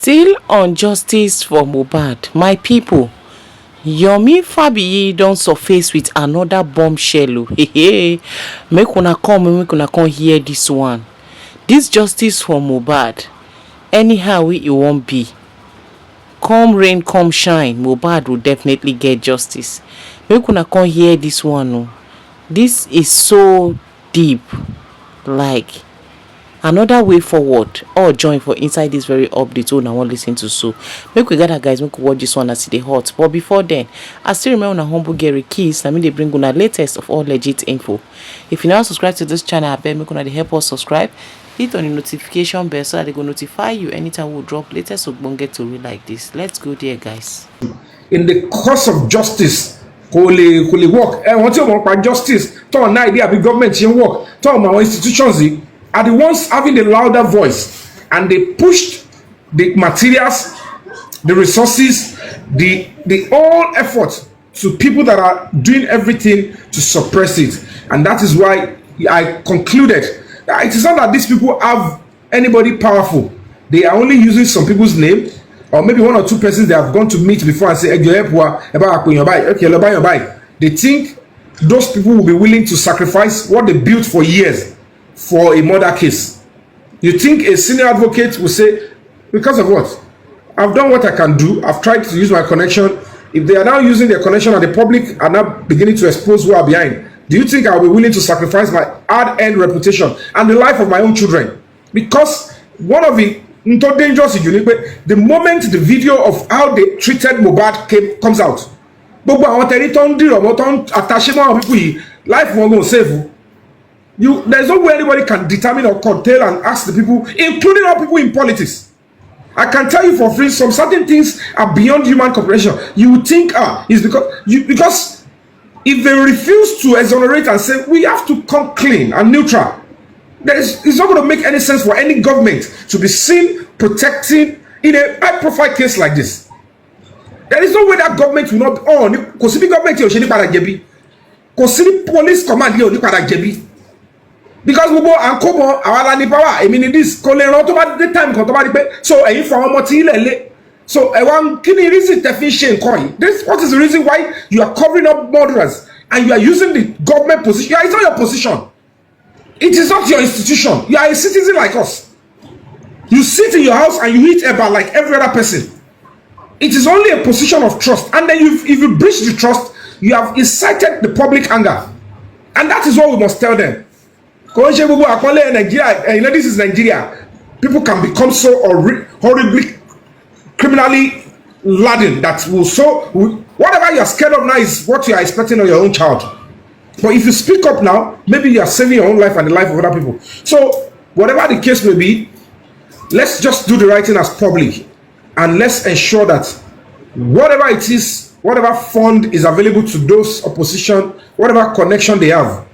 Still on justice for Mohbad, my people. Yomi Fabiyi don surface with another bombshell. Hey, make una come hear this one. This justice for Mohbad, anyhow it won't be. Come rain, come shine, Mohbad will definitely get justice. Make una come hear this one. This is so deep, like another way forward. All join for inside this very update. Oh, now want listen to so. Make we gather, guys. Make we watch this one as it hot. But before then, I still remember on humble Gary Keys. I mean they bring una latest of all legit info. If you now subscribe to this channel, I bet make una help us subscribe. Hit on the notification bell so that they go notify you anytime we drop latest get to read like this. Let's go there, guys. In the course of justice, kò lè work. Wọ́n tí wọ́n pa justice. Tọ́ ọ̀nà idea bí government ṣe work. Tọ́ ọ̀nà àwọn institutions yìí are the ones having the louder voice, and they pushed the materials, the resources, the all effort to people that are doing everything to suppress it. And that is why I concluded that it is not that these people have anybody powerful. They are only using some people's name, or maybe one or two persons they have gone to meet before and say, they think those people will be willing to sacrifice what they built for years for a murder case. You think a senior advocate will say, because of what? I've done what I can do. I've tried to use my connection. If they are now using their connection and the public are now beginning to expose who are behind, do you think I'll be willing to sacrifice my hard-earned reputation and the life of my own children? Because one of the dangerous is unique, the moment the video of how they treated Mohbad comes out, life won't go save. There's no way anybody can determine or curtail and ask the people, including all people in politics. I can tell you for free, some certain things are beyond human comprehension. You would think, it's because if they refuse to exonerate and say, we have to come clean and neutral, it's not going to make any sense for any government to be seen protecting in a high-profile case like this. There is no way that government will not, because the government, police command, because we go and come on our land power. I mean, this the time so so this what is the reason why you are covering up murderers and you are using the government position? It's not your position. It is not your institution. You are a citizen like us. You sit in your house and you eat about like every other person. It is only a position of trust, and then if you breach the trust, you have incited the public anger, and that is what we must tell them. This is Nigeria. People can become so horribly criminally laden that whatever you are scared of now is what you are expecting of your own child. But if you speak up now, maybe you are saving your own life and the life of other people. So whatever the case may be, let's just do the right thing as public, and let's ensure that whatever it is, whatever fund is available to those opposition, whatever connection they have,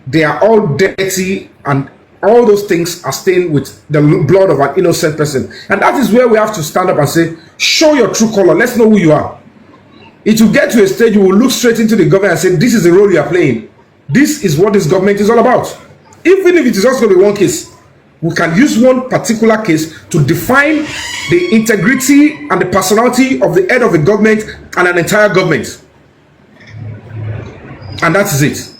they are all dirty, and all those things are stained with the blood of an innocent person. And that is where we have to stand up and say, show your true color. Let's know who you are. It will get to a stage you will look straight into the government and say, this is the role you are playing. This is what this government is all about. Even if it is just going to be one case, we can use one particular case to define the integrity and the personality of the head of the government and an entire government. And that is it.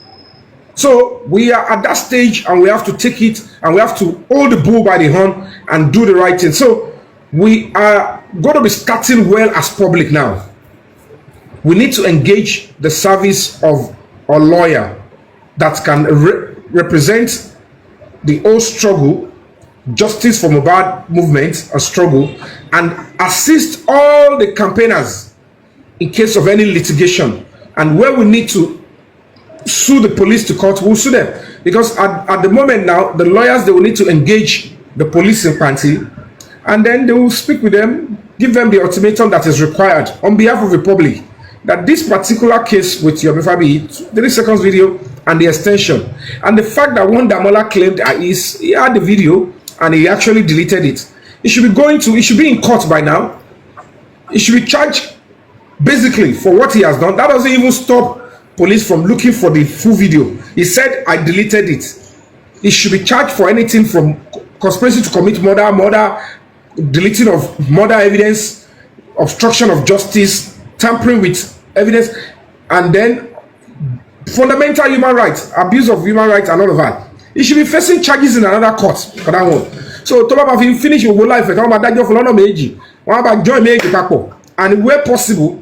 So we are at that stage, and we have to take it, and we have to hold the bull by the horn and do the right thing. So we are going to be starting well as public now. We need to engage the service of a lawyer that can represent the whole struggle, justice for Mohbad movement, a struggle, and assist all the campaigners in case of any litigation. And where we need to sue the police to court, we'll sue them. Because at the moment now, the lawyers, they will need to engage the police in party, and then they will speak with them, give them the ultimatum that is required on behalf of the public, that this particular case with Yomi Fabiyi, 3 seconds video and the extension, and the fact that one Damola claimed he had the video and he actually deleted it, it should be in court by now. He should be charged basically for what he has done. That doesn't even stop police from looking for the full video. He said, I deleted it. He should be charged for anything from conspiracy to commit murder, deleting of murder evidence, obstruction of justice, tampering with evidence, and then fundamental human rights, abuse of human rights, and all of that. He should be facing charges in another court for that one. So tó bá ma fi finish your life ẹ̀ tí wọ́n máa dájọ́ fún lọ́nà méjì wọ́n á bá join méjì papọ̀, and where possible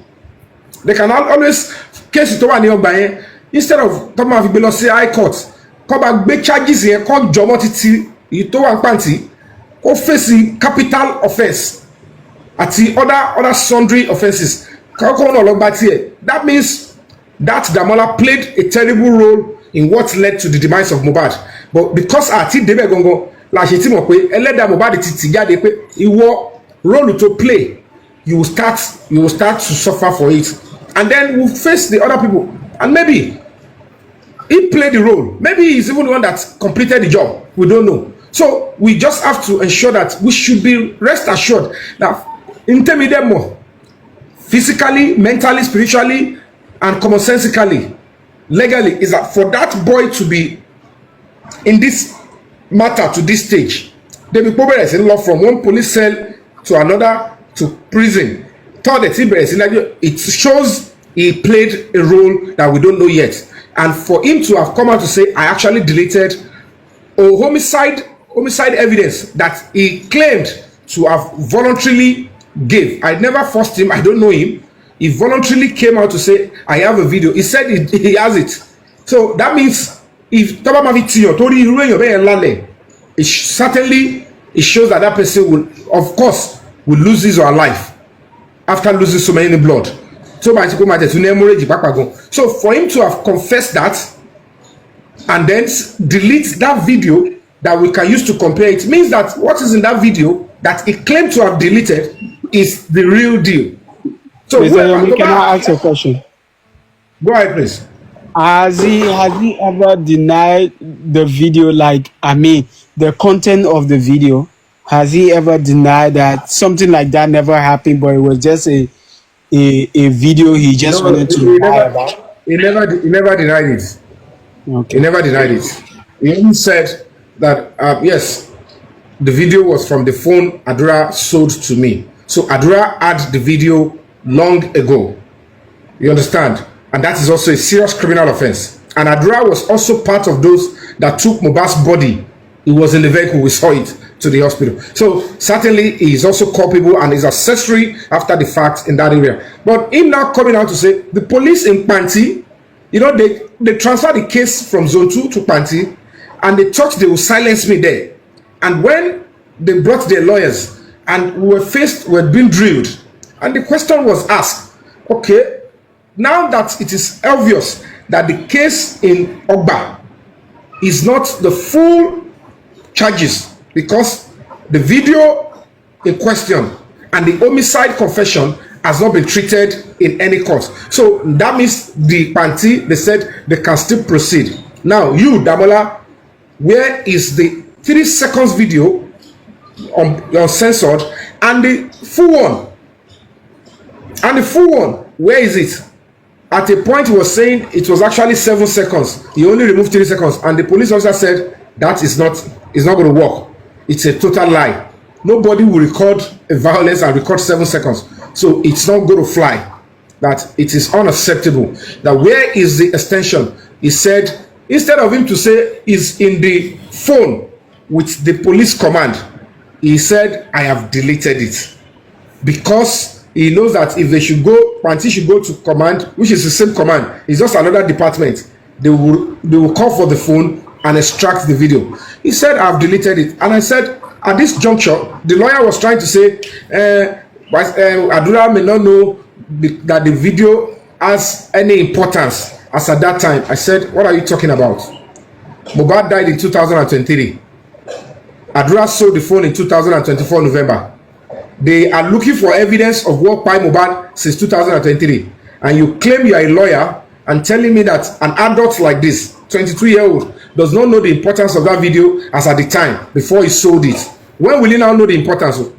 they can always case tó wà ní ọgbà yẹn instead of tó máa fi gbé lọ sí high court kó bá gbé charges yẹn kó jọmọ́ títí èyí tó wà ń pàǹtí kó fèsì capital offence àti other sundry offences kọ́kọ́ náà lọ gba tiẹ̀. That means that Damola played a terrible role in what led to the demise of Mohbad, but because àti débẹ̀ gangan la ṣe tí mọ̀ pé ẹlẹ́dàá Mohbad ti tì jáde pé ìwọ role to play, you will start to suffer for it, and then we'll face the other people, and maybe he played the role, maybe he's even the one that completed the job, we don't know. So we just have to ensure that we should be rest assured that intermediate more physically, mentally, spiritually, and commonsensically, legally, is that for that boy to be in this matter to this stage, they be progress in law from one police cell to another to prison. It shows he played a role that we don't know yet, and for him to have come out to say, I actually deleted a homicide evidence that he claimed to have voluntarily gave. I never forced him, I don't know him. He voluntarily came out to say, I have a video. He said he has it. So that means if it certainly it shows that that person will, of course, will lose his or her life after losing so many blood. So for him to have confessed that and then delete that video that we can use to compare, it means that what is in that video that he claimed to have deleted is the real deal. So can I ask a question? Go ahead, please. Has he ever denied the video, the content of the video? Has he ever denied that something like that never happened, but it was just a video he just wanted to lie about? He never denied it. Okay. He never denied it. He only said that yes, the video was from the phone Adura sold to me. So Adura had the video long ago. You understand? And that is also a serious criminal offense. And Adura was also part of those that took Mohbad's body. He was in the vehicle, we saw it, to the hospital. So certainly he is also culpable and is accessory after the fact in that area. But him now coming out to say the police in Panti, they transferred the case from zone 2 to Panti, and they thought they would silence me there. And when they brought their lawyers and we were being drilled, and the question was asked, okay, now that it is obvious that the case in Ogba is not the full charges, because the video in question and the homicide confession has not been treated in any court. So that means the Panti, they said they can still proceed. Now you, Damola, where is the 3 seconds video uncensored and the full one? And the full one, where is it? At a point he was saying it was actually 7 seconds. He only removed 3 seconds, and the police officer said that is not going to work. It's a total lie. Nobody will record a violence and record 7 seconds. So it's not going to fly. That it is unacceptable. That where is the extension? He said, instead of him to say is in the phone with the police command, he said, I have deleted it. Because he knows that if they should go, Panti should go to command, which is the same command, it's just another department. They will call for the phone and extract the video. He said, I've deleted it. And I said, at this juncture, the lawyer was trying to say, Adura may not know that the video has any importance as at that time. I said, what are you talking about? Mohbad died in 2023. Adura sold the phone in 2024 November. They are looking for evidence of what by Mohbad since 2023. And you claim you are a lawyer and telling me that an adult like this, 22-year-old, does not know the importance of that video as at the time before he sold it. When will he now know the importance of?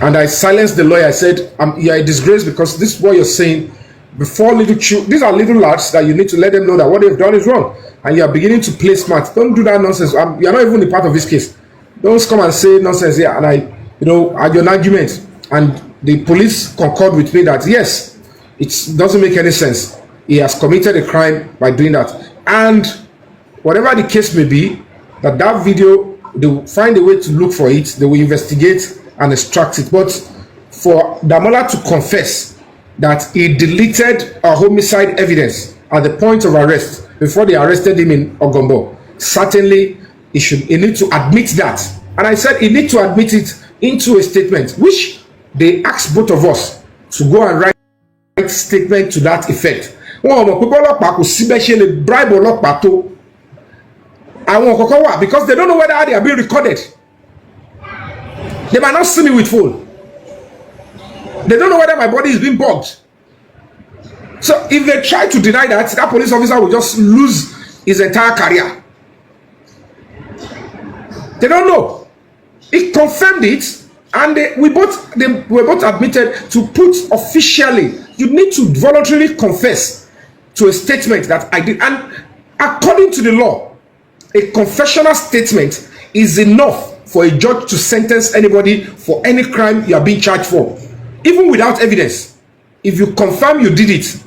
And I silenced the lawyer. I said, you are a disgrace, because this is what you're saying before little children. These are little lads that you need to let them know that what they've done is wrong. And you are beginning to play smart. Don't do that nonsense. You are not even a part of this case. don't come and say nonsense here. And I, had an argument, and the police concurred with me that yes, it doesn't make any sense. He has committed a crime by doing that, and whatever the case may be, that video, they will find a way to look for it. They will investigate and extract it. But for Damola to confess that he deleted a homicide evidence at the point of arrest before they arrested him in Ogombo, certainly he needs to admit that. And I said he needs to admit it into a statement, which they asked both of us to go and write a statement to that effect. Bribe because they don't know whether they are being recorded. They might not see me with phone. They don't know whether my body is being bugged. So if they try to deny that, that police officer will just lose his entire career. They don't know. He confirmed it, and we were both admitted to put officially. You need to voluntarily confess to a statement that I did. And according to the law, a confessional statement is enough for a judge to sentence anybody for any crime you are being charged for, even without evidence. If you confirm you did it,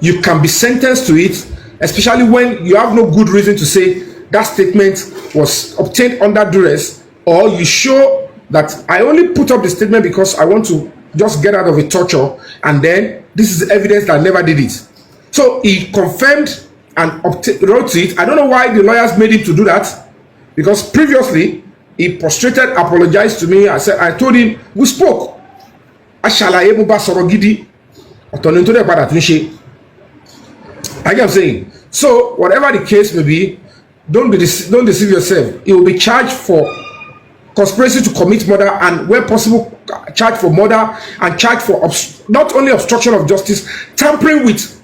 you can be sentenced to it, especially when you have no good reason to say that statement was obtained under duress, or you show that I only put up the statement because I want to just get out of a torture, and then this is evidence that I never did it. So he confirmed and wrote it. I don't know why the lawyers made him to do that, because previously he prostrated, apologized to me. I told him, we spoke. I am saying, so whatever the case may be, don't deceive yourself. He will be charged for conspiracy to commit murder, and where possible charged for murder, and charged for not only obstruction of justice, tampering with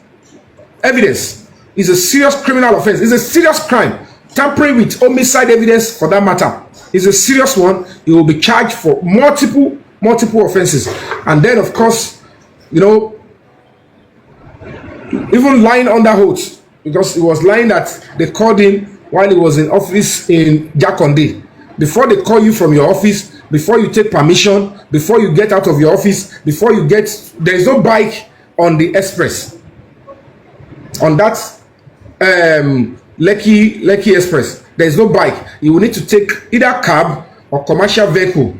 evidence is a serious criminal offense. It's a serious crime. Tampering with homicide evidence, for that matter, is a serious one. He will be charged for multiple offenses. And then, of course, even lying under oath, because he was lying that they called him while he was in office in Jakonde. Before they call you from your office, before you take permission, before you get out of your office, there is no bike on the express. On that Lekki Express, there is no bike. You will need to take either cab or commercial vehicle.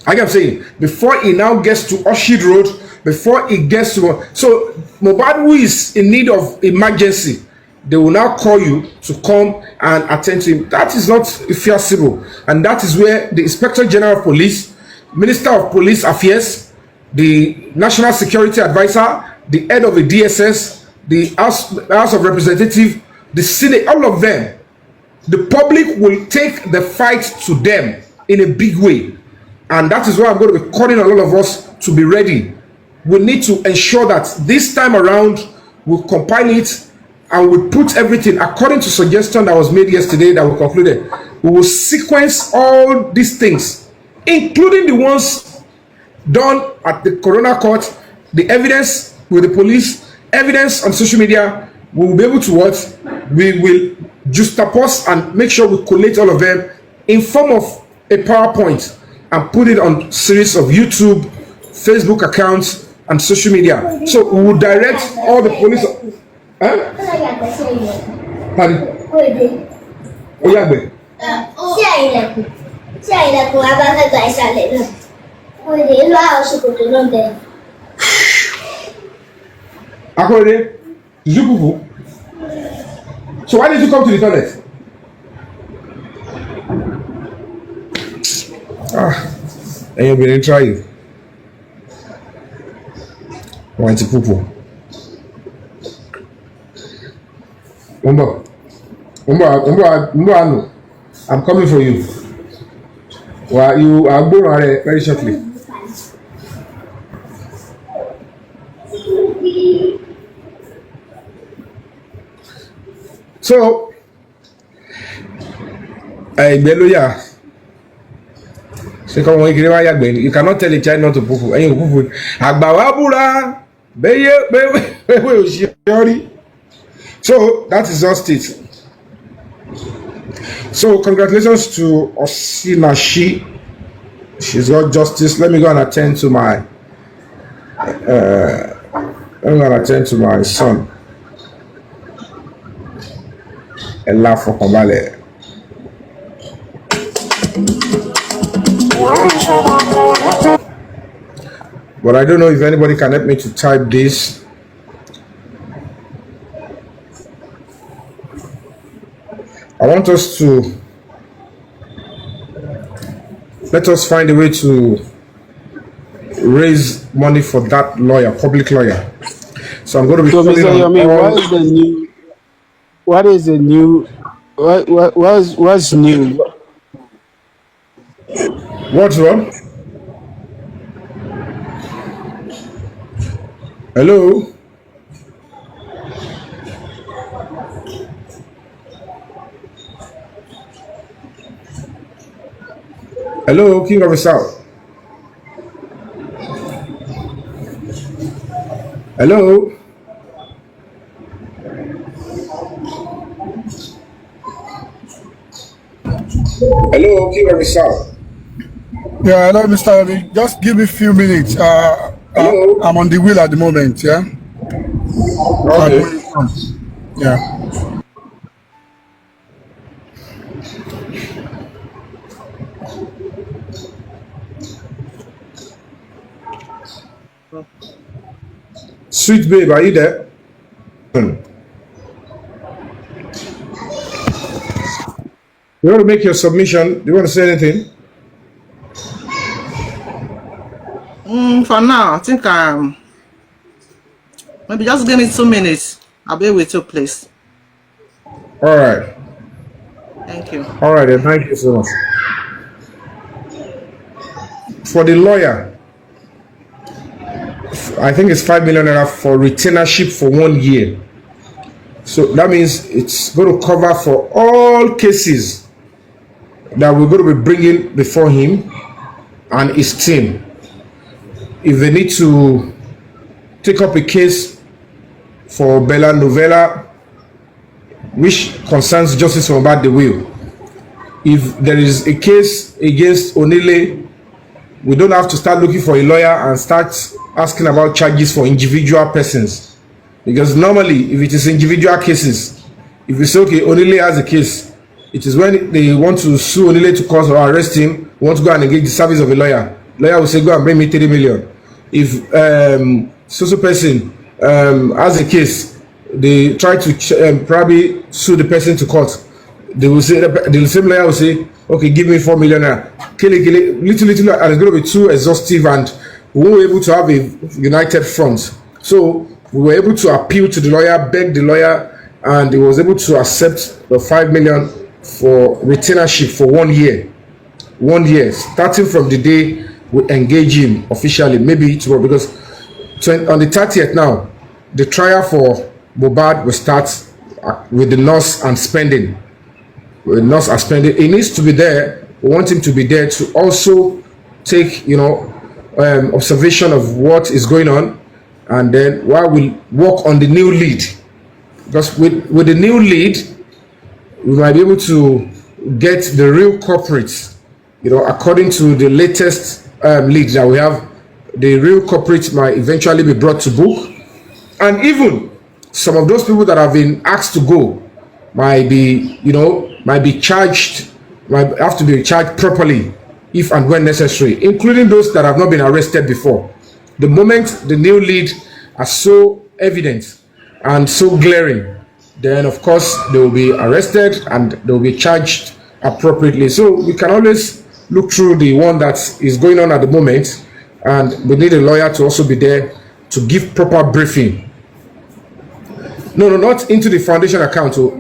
Like I'm saying, before he now gets to Oshid Road, before he gets to... So, Mohbad, who is in need of emergency, they will now call you to come and attend to him. That is not feasible. And that is where the Inspector General of Police, Minister of Police Affairs, the National Security Advisor, the head of the DSS, the House of Representatives, the Senate, all of them, the public will take the fight to them in a big way. And that is why I'm going to be calling on all of us to be ready. We need to ensure that this time around, we'll compile it and we'll put everything according to suggestion that was made yesterday that we concluded. We will sequence all these things, including the ones done at the Corona Court, the evidence with the police, evidence on social media. We will be able to what? We will juxtapose and make sure we collate all of them in form of a PowerPoint and put it on series of YouTube, Facebook accounts, and social media. So we will direct all the police. Pardon? Oyagbe. Akorede, did you poo? So why did you come to the toilet? And you've been trying. Want to poo? Umbo, I'm coming for you. Well, you are going very shortly. So, Beluya. You cannot tell a child not to poo. And you poo. Agbawabura. So that is just it. So congratulations to Osinashi. She's got justice. Let me go and attend to my son. Ella Fokomale. But I don't know if anybody can help me to type this. I want us to let us find a way to raise money for that lawyer, public lawyer. So I'm going to be So, calling Mr. on Yomi, all. what's new? What's wrong? Hello? Hello, King of the South. Hello? Hello, King of the South. Yeah, hello, Mr. Yomi. Just give me a few minutes. Hello? I'm on the wheel at the moment, yeah? Okay. Yeah. Sweet babe, are you there? You want to make your submission? Do you want to say anything? For now, I think maybe just give me 2 minutes. I'll be with you, please. All right. Thank you. All right, then. Thank you so much. For the lawyer, I think it's 5 million naira for retainership for 1 year. So that means it's going to cover for all cases that we're going to be bringing before him and his team. If they need to take up a case for Bella Novella, which concerns justiceformohbad, they will. If there is a case against Onile, we don't have to start looking for a lawyer and start asking about charges for individual persons. Because normally, if it is individual cases, if you say, okay, Onile has a case, it is when they want to sue Onile to cause or arrest him, want to go and engage the service of a lawyer. Lawyer will say, go and bring me 30 million. If so person has a case, they try to probably sue the person to court. They will say, the same lawyer will say, okay, give me 4 million. Little, and it's going to be too exhaustive, and we won't be able to have a united front. So we were able to appeal to the lawyer, beg the lawyer, and he was able to accept the 5 million for retainership for 1 year. 1 year, starting from the day we engage him officially, maybe tomorrow, because on the 30th now, the trial for Mohbad will start with the loss and spending. With loss and spending, he needs to be there. We want him to be there to also take, observation of what is going on, and then while we work on the new lead, because with the new lead, we might be able to get the real culprits. According to the latest leads that we have, the real culprits might eventually be brought to book, and even some of those people that have been asked to go might be charged, might have to be charged properly if and when necessary, including those that have not been arrested before. The moment the new lead are so evident and so glaring, then of course they will be arrested and they will be charged appropriately. So we can always look through the one that is going on at the moment, and we need a lawyer to also be there to give proper briefing. No, not into the foundation account. So,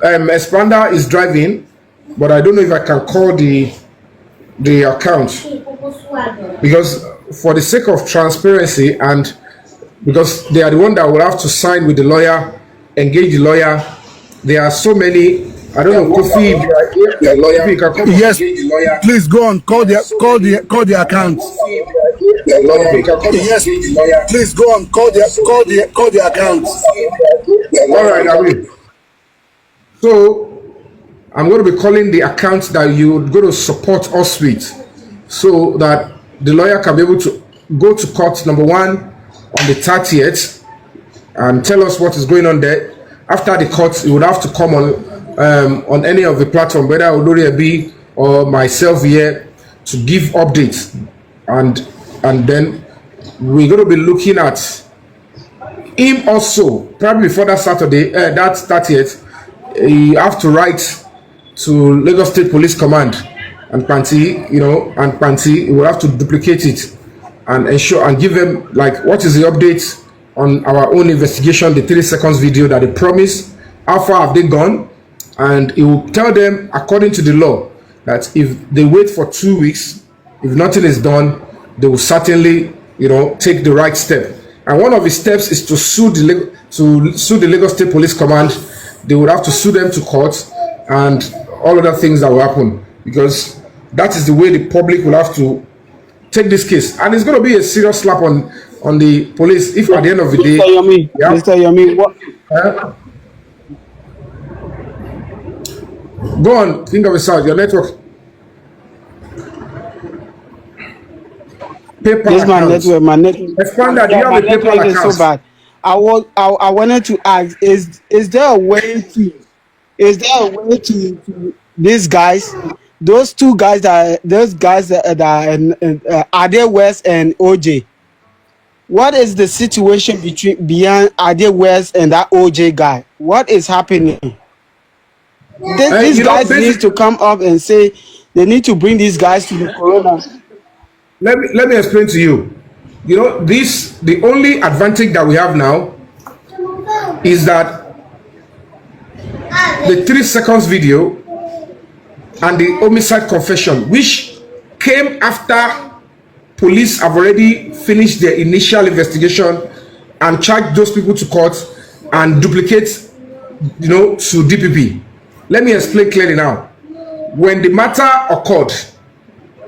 Expander is driving, but I don't know if I can call the account, because for the sake of transparency, and because they are the one that will have to sign with the lawyer, engage the lawyer. There are so many. I don't know, Kofi, if you can come Yes, engage the lawyer. please go on. Call the account. Yes, please go on. Call the account. All right, I will. So I'm going to be calling the account that you're going to support us with, so that the lawyer can be able to go to court, number one, on the 30th, and tell us what is going on there. After the court, you would have to come on any of the platform, whether Olori Ebi or myself here, to give updates, and then we're going to be looking at him also, probably before that Saturday, that 30th. You have to write to Lagos State Police Command and Panti, and Panti, will have to duplicate it and ensure and give them, like, what is the update on our own investigation, the 3 seconds video that they promised, how far have they gone, and it will tell them, according to the law, that if they wait for 2 weeks, if nothing is done, they will certainly, take the right step. And one of the steps is to sue the Lagos State Police Command. They would have to sue them to court, and all other things that will happen, because that is the way the public will have to take this case, and it's going to be a serious slap on the police if at the end of the day. Mr. Yomi, what? Go on, think of it out. Your network. PayPal my network. Expand that. Do you have a PayPal account? Is so bad. I wanted to ask: Is there a way to these guys, those two guys that are Ade West and OJ? What is the situation beyond Ade West and that OJ guy? What is happening? These guys need to come up and say they need to bring these guys to the corona. Let me explain to you. The only advantage that we have now is that the 3 seconds video and the homicide confession, which came after police have already finished their initial investigation and charged those people to court and duplicate, to DPP. Let me explain clearly now. When the matter occurred,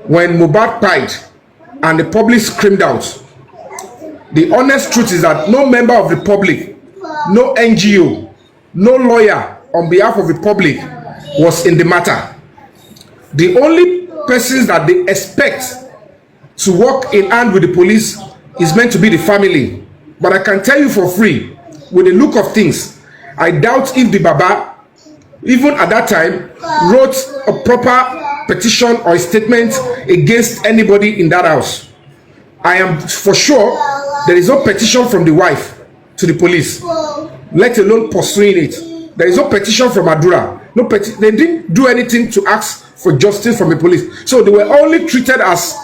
when Mohbad died and the public screamed out, the honest truth is that no member of the public, no NGO, no lawyer on behalf of the public was in the matter. The only persons that they expect to work in hand with the police is meant to be the family. But I can tell you for free, with the look of things, I doubt if the Baba, even at that time, wrote a proper petition or a statement against anybody in that house. I am for sure there is no petition from the wife to the police, let alone pursuing it. There is no petition from Adura. They didn't do anything to ask for justice from the police. So they were only treated as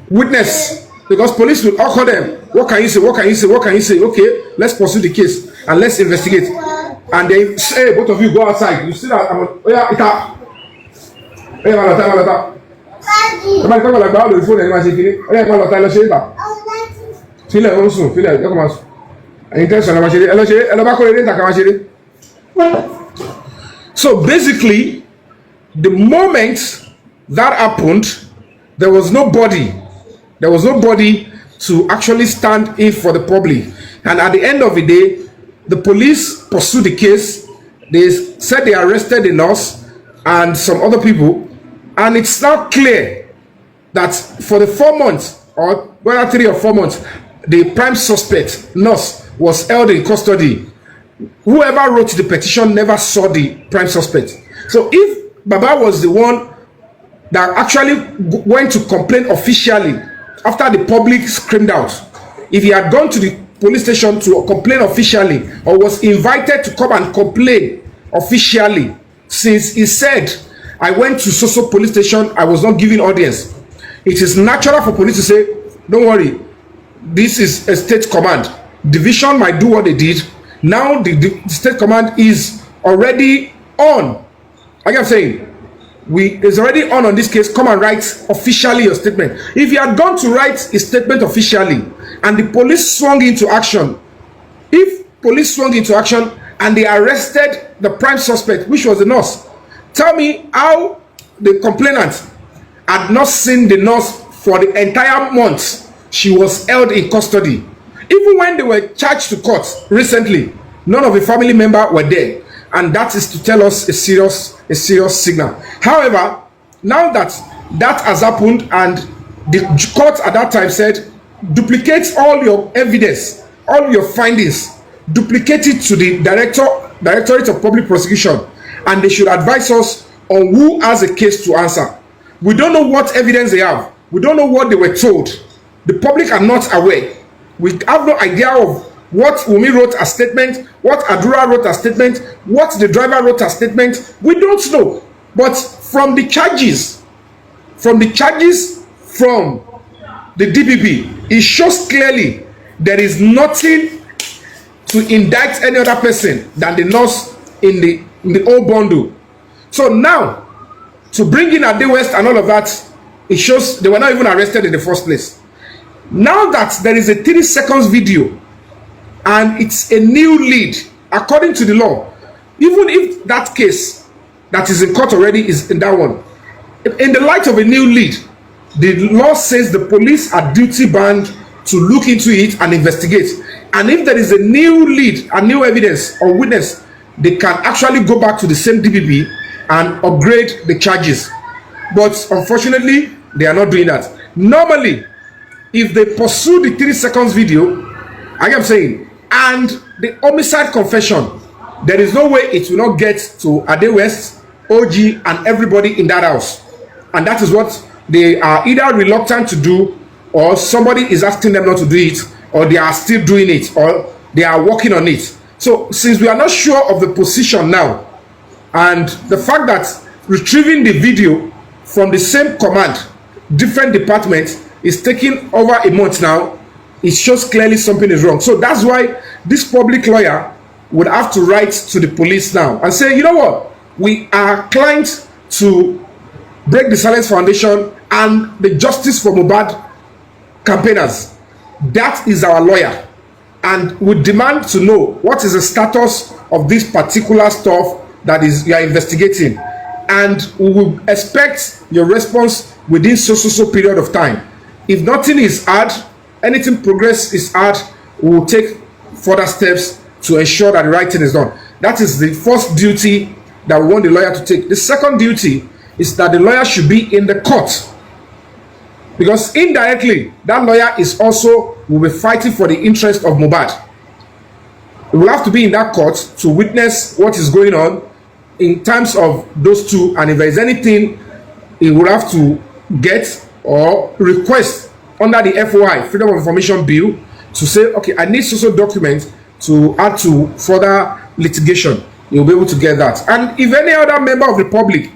witness, because police will offer them, what can you say, what can you say, what can you say? Okay, let's pursue the case and let's investigate. And they say, both of you go outside. You see that? So basically, the moment that happened, there was nobody to actually stand in for the public. And at the end of the day, the police pursued the case. They said they arrested the nurse and some other people. And it's now clear that for the 4 months, or whether 3 or 4 months, the prime suspect, nurse, was held in custody. Whoever wrote the petition never saw the prime suspect. So if Baba was the one that actually went to complain officially after the public screamed out, if he had gone to the police station to complain officially, or was invited to come and complain officially, since he said, I went to so police station, I was not giving audience, it is natural for police to say, don't worry, this is a state command, division might do what they did. Now the state command is already on. Like I'm saying, is already on this case. Come and write officially your statement. If you had gone to write a statement officially and the police swung into action, and they arrested the prime suspect, which was the nurse, tell me how the complainant had not seen the nurse for the entire month she was held in custody. Even when they were charged to court recently, none of the family members were there. and that is to tell us a serious signal. However, now that that has happened and the court at that time said, duplicate all your evidence, all your findings, duplicate it to the Directorate of Public Prosecution, and they should advise us on who has a case to answer. We don't know what evidence they have. We don't know what they were told. The public are not aware. We have no idea of what Wumi wrote as statement, what Adura wrote as statement, what the driver wrote as statement. We don't know. But from the charges from the DPP, it shows clearly there is nothing to indict any other person than the nurse in the old bundle. So now, to bring in Ade West and all of that, it shows they were not even arrested in the first place. Now that there is a 30 seconds video and it's a new lead, according to the law, even if that case that is in court already is in that one, in the light of a new lead, the law says the police are duty bound to look into it and investigate. And if there is a new lead, a new evidence or witness, they can actually go back to the same DPP and upgrade the charges. But unfortunately, they are not doing that. Normally, if they pursue the 3 seconds video, I am saying, and the homicide confession, there is no way it will not get to Ade West, OG, and everybody in that house. And that is what they are either reluctant to do, or somebody is asking them not to do it, or they are still doing it, or they are working on it. So since we are not sure of the position now, and the fact that retrieving the video from the same command, different departments, is taking over a month now, it shows clearly something is wrong. So that's why this public lawyer would have to write to the police now and say, you know what, we are inclined to break the Silence Foundation and the Justice for Mohbad campaigners. That is our lawyer, and we demand to know what is the status of this particular stuff that is you are investigating, and we will expect your response within so period of time. If nothing is had, anything progress is had, we will take further steps to ensure that the right thing is done. That is the first duty that we want the lawyer to take. The second duty is that the lawyer should be in the court, because indirectly that lawyer is also will be fighting for the interest of Mohbad. He will have to be in that court to witness what is going on in terms of those two, and if there is anything he will have to get or request under the FOI, Freedom of Information Bill, to say, okay, I need social documents to add to further litigation. You'll be able to get that. And if any other member of the public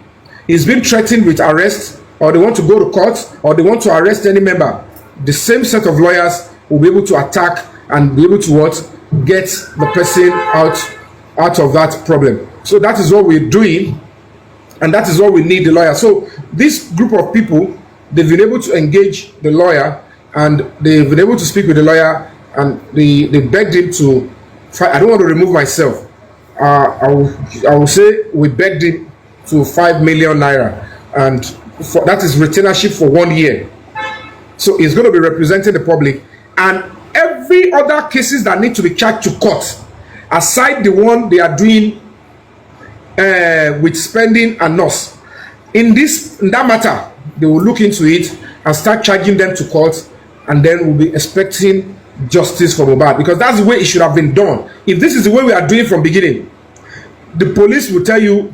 is being threatened with arrest, or they want to go to court, or they want to arrest any member, the same set of lawyers will be able to attack and be able to get the person out of that problem. So that is what we're doing, and that is what we need the lawyer. So this group of people, they've been able to engage the lawyer, and they've been able to speak with the lawyer, and they begged him to I don't want to remove myself. I will say we begged him to 5 million naira, and that is retainership for 1 year. So he's going to be representing the public, and every other cases that need to be charged to court, aside the one they are doing with spending and nurse, in that matter, they will look into it and start charging them to court, and then we'll be expecting justice for Mohbad, because that's the way it should have been done. If this is the way we are doing from beginning, the police will tell you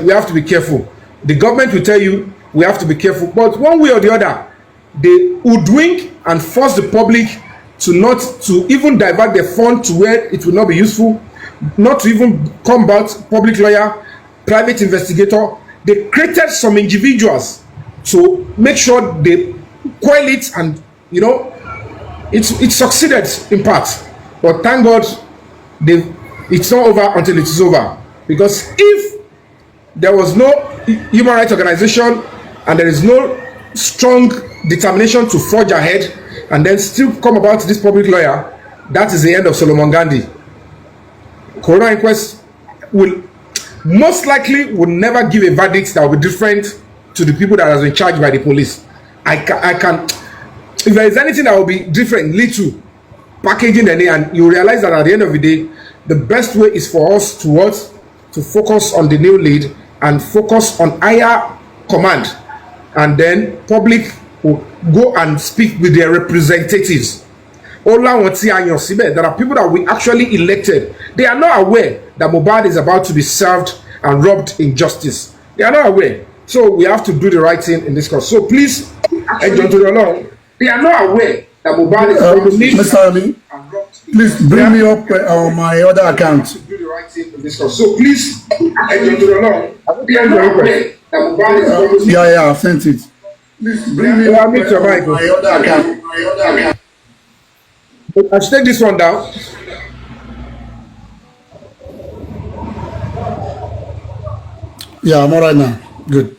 we have to be careful, the government will tell you we have to be careful, but one way or the other, they hoodwink and force the public to even divert their fund to where it will not be useful, not to even combat public lawyer, private investigator. They created some individuals to make sure they quell it, and it succeeded in part. But thank God it's not over until it is over, because if there was no human rights organization and there is no strong determination to forge ahead and then still come about this public lawyer, that is the end of Solomon Gandhi. Coroner inquest will most likely never give a verdict that will be different to the people that has been charged by the police. I can if there is anything that will be different, little packaging and you realize that at the end of the day, the best way is for us to to focus on the new lead and focus on higher command, and then public will go and speak with their representatives. There are people that we actually elected. They are not aware that Mohbad is about to be served and robbed in justice. They are not aware. So we have to do the right thing in this case. So please, they are not aware that Mohbad is going to need Mr. Ali, please bring me up on my other account. do the right thing in this case. So please, they are not aware that Mohbad is going to need. Yeah, I've sent it. Please bring me up on my other account. I should take this one down. Yeah, I'm all right now. Good.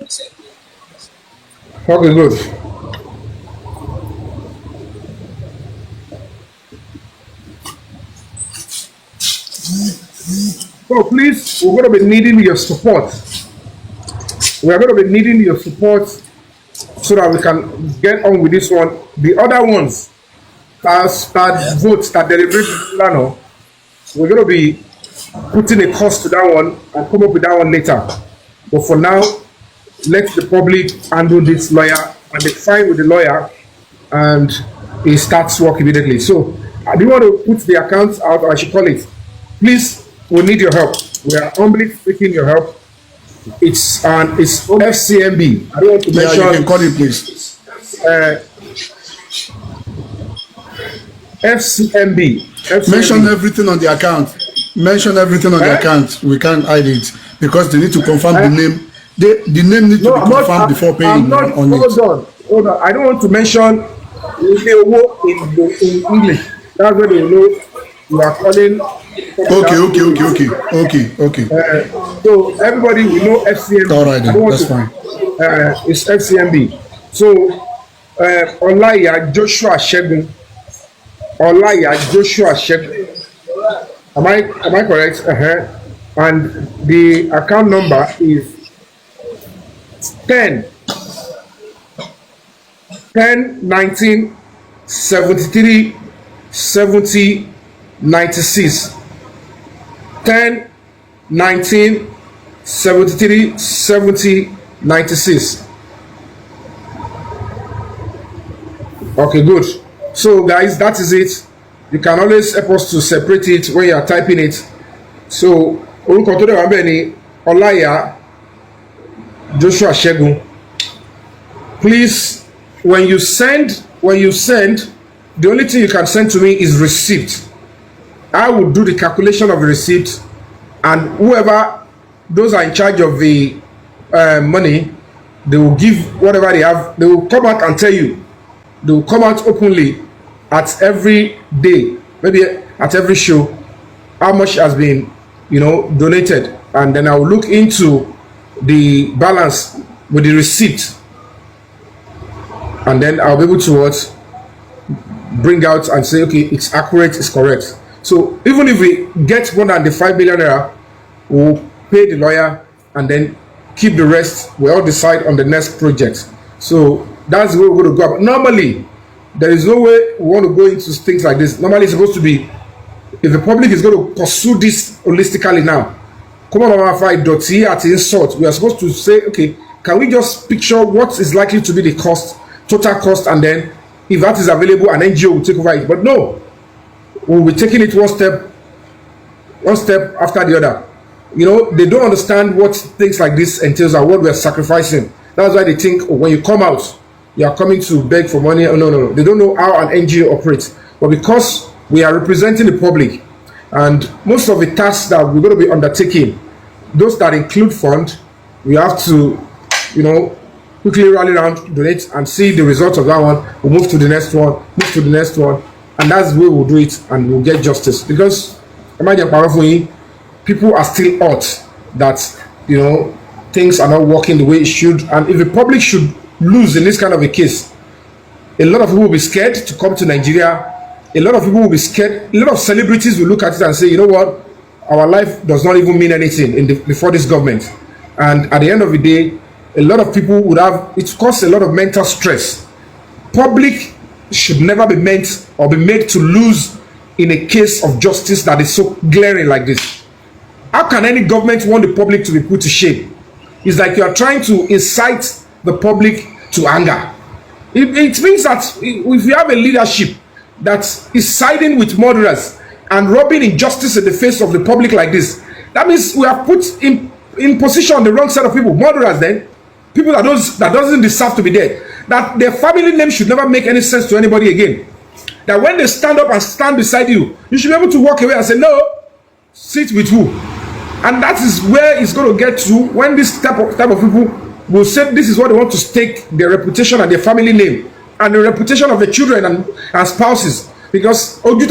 Okay, good. So please, we're going to be needing your support. We are going to be needing your support so that we can get on with this one. The other ones that votes that deliberate, we're going to be putting a cost to that one and come up with that one later. But for now, let the public handle this lawyer, and they fine with the lawyer, and he starts work immediately. So I do want to put the accounts out, or I should call it. Please, we need your help. We are humbly seeking your help. It's FCMB. I don't want to mention. Yeah, you can call it, please. FCMB. Mention everything on the account. Mention everything on the account. We can't hide it because they need to confirm the name. The name needs to be confirmed before paying on it. Hold on. I don't want to mention in English. That's where they know you are calling. Okay. So everybody will know FCMB. All right, then. That's fine. It's FCMB. So Olaya Joshua Shegun. Am I correct? And the account number is 10 19 73 70 96. 10 19 73 70 96. Okay, good. So guys, that is it. You can always help us to separate it when you are typing it. So orúkọ tó dẹ̀ wá bẹ́ẹ̀ ni Ọláìyá Joshua Ṣẹ́gun. Please, when you send, the only thing you can send to me is receipt. I will do the calculation of the receipt, and whoever, those are in charge of the money, they will give whatever they have. They will come out and tell you. They will come out openly at every day, maybe at every show, how much has been, donated, and then I will look into the balance with the receipt, and then I'll be able to bring out and say, okay, it's accurate, it's correct. So even if we get more than the 5 million naira, we'll pay the lawyer and then keep the rest. We all decide on the next project. So that's the way we're going to go about. Normally, there is no way we want to go into things like this. Normally, it's supposed to be, if the public is going to pursue this holistically now, come on, fight dirty at insult. We are supposed to say, okay, can we just picture what is likely to be the cost, total cost, and then if that is available, an NGO will take over it. But no, we'll be taking it one step after the other. They don't understand what things like this entails and what we are sacrificing. That's why they think, when you come out, you are coming to beg for money. Oh, no. They don't know how an NGO operates. But because we are representing the public, and most of the tasks that we're going to be undertaking, those that include fund, we have to, quickly rally around, donate, and see the results of that one. We'll move to the next one, and that's the way we'll do it, and we'll get justice. Because imagine, people are still hurt that things are not working the way it should, and if the public should lose in this kind of a case, a lot of people will be scared to come to Nigeria. A lot of people will be scared. A lot of celebrities will look at it and say, you know what, our life does not even mean anything before this government. And at the end of the day, a lot of people would have, it causes a lot of mental stress. Public should never be meant or be made to lose in a case of justice that is so glaring like this. How can any government want the public to be put to shame? It's like you are trying to incite the public to anger. It means that if you have a leadership that is siding with murderers and rubbing injustice in the face of the public like this, that means we have put in position the wrong set of people, murderers then, people that doesn't deserve to be there, that their family name should never make any sense to anybody again. That when they stand up and stand beside you, you should be able to walk away and say, no, sit with who? And that is where it's going to get to when this type of people will say this is what they want to stake their reputation and their family name and the reputation of the children and spouses. Because this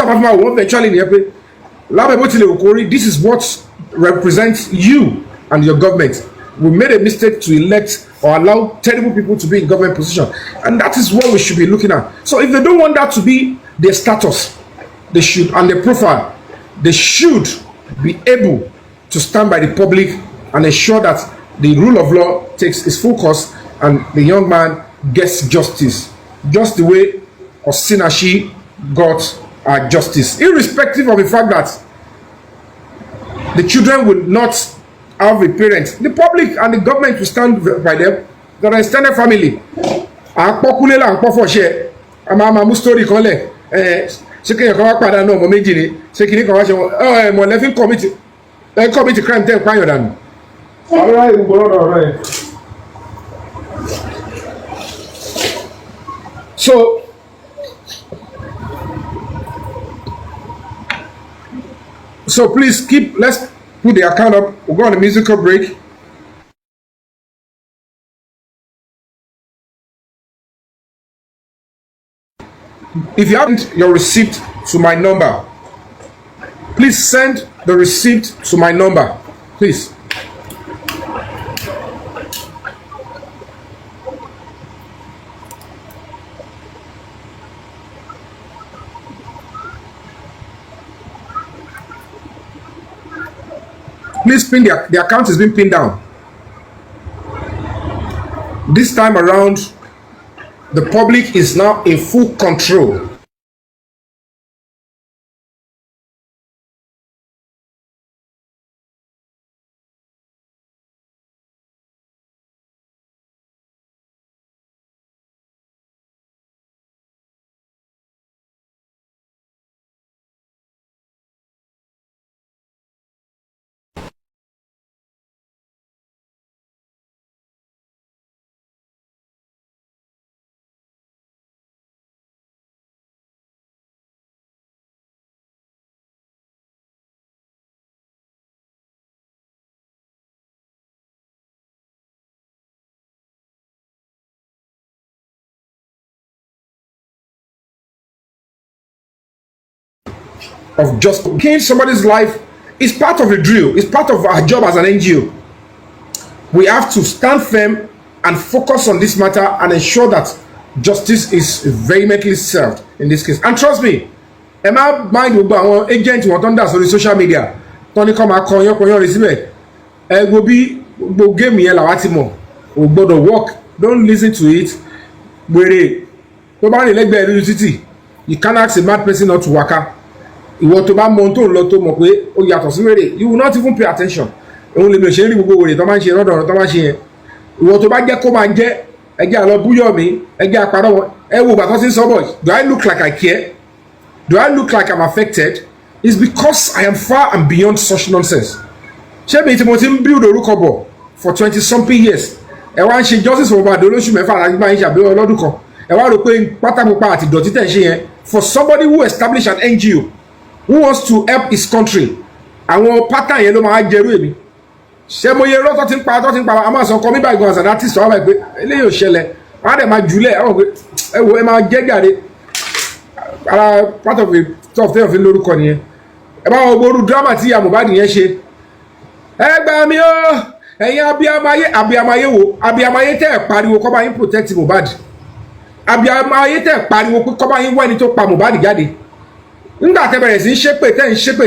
is what represents you and your government. We made a mistake to elect or allow terrible people to be in government position, and that is what we should be looking at. So if they don't want that to be their status, they should, and their profile, they should be able to stand by the public and ensure that the rule of law takes its full course and the young man gets justice, just the way Osinachi got justice, irrespective of the fact that the children would not have a parent. The public and the government will stand by them. There are extended family. Story committee crime tell kwanye dan. So please let's put the account up. We'll go on a musical break. If you haven't your receipt to my number, please send the receipt to my number, please. Please pin the account is being pinned down. This time around, the public is now in full control. Of just killing somebody's life is part of the drill. It's part of our job as an NGO. We have to stand firm and focus on this matter and ensure that justice is vehemently served in this case. And trust me, Emma mind our agent who on that on the social media. Tony come and call your receiver. Go be go game me la we go to work. Don't listen to it. You can't ask a mad person not to work out. You want to buy monto lotto mo pé ó yàtọ̀ sí wèrè, you will not even pay attention. Òun lè mi ṣe rí gbogbo wèrè tó máa ń ṣe rọ́dọ̀ tó máa ń ṣe yẹn. Ìwọ tó bá jẹ́ kó máa jẹ́ ẹjẹ́ àlọ́ Búyọ̀mí ẹjẹ́ àparọ́ wọn ẹ wo bàtọ́ sí sọ́bọ̀. Do I look like I care? Do I look like I'm affected? It's because I am far and beyond such nonsense. Ṣé mi tí mo ti ń build orúkọ bọ̀ for 20-something years? Ẹ wá ń ṣe justice for Mohbad olóṣù mẹ́fà láti máa ń ṣàbẹ̀wò ọlọ́dún kan. Ẹ wá rò pé pátákópa àti ìdọ̀tí tẹ̀ ń ṣe yẹn for somebody who established an NGO who wants to help his country. Àwọn pattern yẹn ló máa jẹrú èmi. Ṣé mo yẹ rọ́tọ́ tí ń pa a máa sọ kọ́ mi báyìí gan as an artist wà báyìí pé eléyìí ò ṣẹlẹ̀ wọ́n á dẹ̀ máa jùlẹ̀ àwọn pé ẹ wo ẹ máa jẹ́ gàdé ara part of the stuff tẹ́yọ̀ fi lórúkọ nìyẹn. Ẹ bá wọn gbóòrú drama tí ìyá Mohbad yẹn ṣe. Ẹ gbà mí o ẹ̀yin abiyamayé wo abiyamayé tẹ́ ẹ̀ pariwo kọ́ bá yín protect Mohbad. Abiyamayé tẹ́ ẹ̀ pariwo kọ́ bá yín wá ẹni tó pa Mohbad jáde. Nígbà tẹ́ bẹ̀rẹ̀ sí tẹ́ ń ṣépè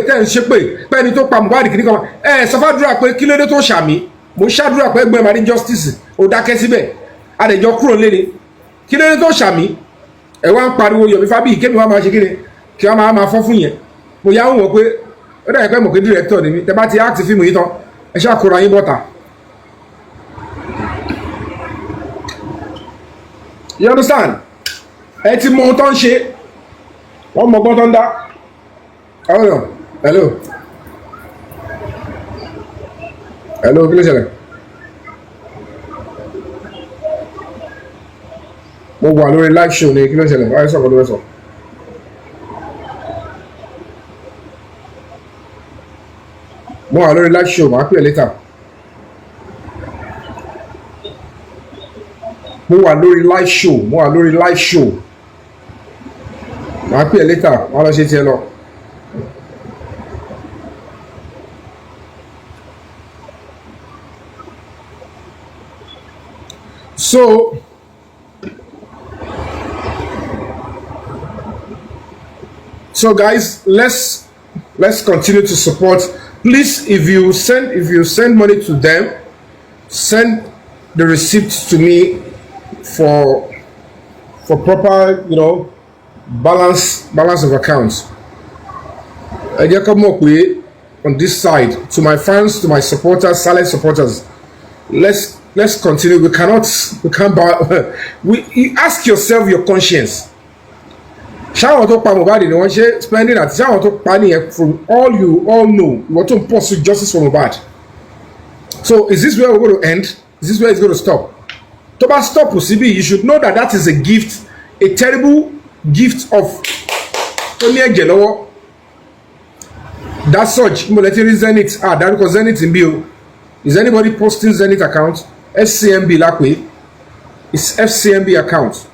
pẹ́ni tó pa Mohbad kìíní kan sọfádúrà pé kí ló dé tó ṣàmì mo ṣàdúrà pé ẹgbẹ́ mari justice ó dákẹ́ síbẹ̀ adẹ̀jọ́ kúrò léde kí ló dé tó ṣàmì ẹ wá ń pariwo Yomi Fabiyi kémi wá máa ṣe kíni kí wọ́n máa fọ́ fún yẹn mo yá ń wọ̀ pé ó dà pé mo kí director ni mi tẹ́ bá ti act fíìmù yìí tán ẹ ṣáà kóra yín bọ́ta. You understand? ẹ ti mọ ohun tó ń ṣe wọ́n mọ ọgbọ́n tó ń dá. Hello. Kí ló ṣẹlẹ̀? mo wà lórí live show ni kí ló ṣẹlẹ̀? Wáyé sọ̀rọ̀ lórí sọ. mo wà lórí live show màá pè é later. mo wà lórí live show màá pè é later wọ́n lọ ṣe tiẹ̀ lọ. So guys, let's continue to support. Please, if you send money to them, send the receipts to me for proper, balance of accounts. I just come up with on this side to my fans, to my supporters, silent supporters. Let's continue. We can't you ask yourself your conscience. Ṣáwọn tó pa Mohbad ni wọ́n ṣe spending àti ṣáwọn tó pa nìyẹn from all you all know ìwọ́n tó ń pursue justice for Mohbad. So is this where we're going to end? Is this where it's going to stop? Tó bá stop síbí, you should know that is a gift, a terrible gift of tó ní ẹ̀jẹ̀ lọ́wọ́. That such mo lè ti rí Zenith dárúkọ Zenith ń bí o. Is anybody posting Zenith account? FCMB lápè. It's FCMB account.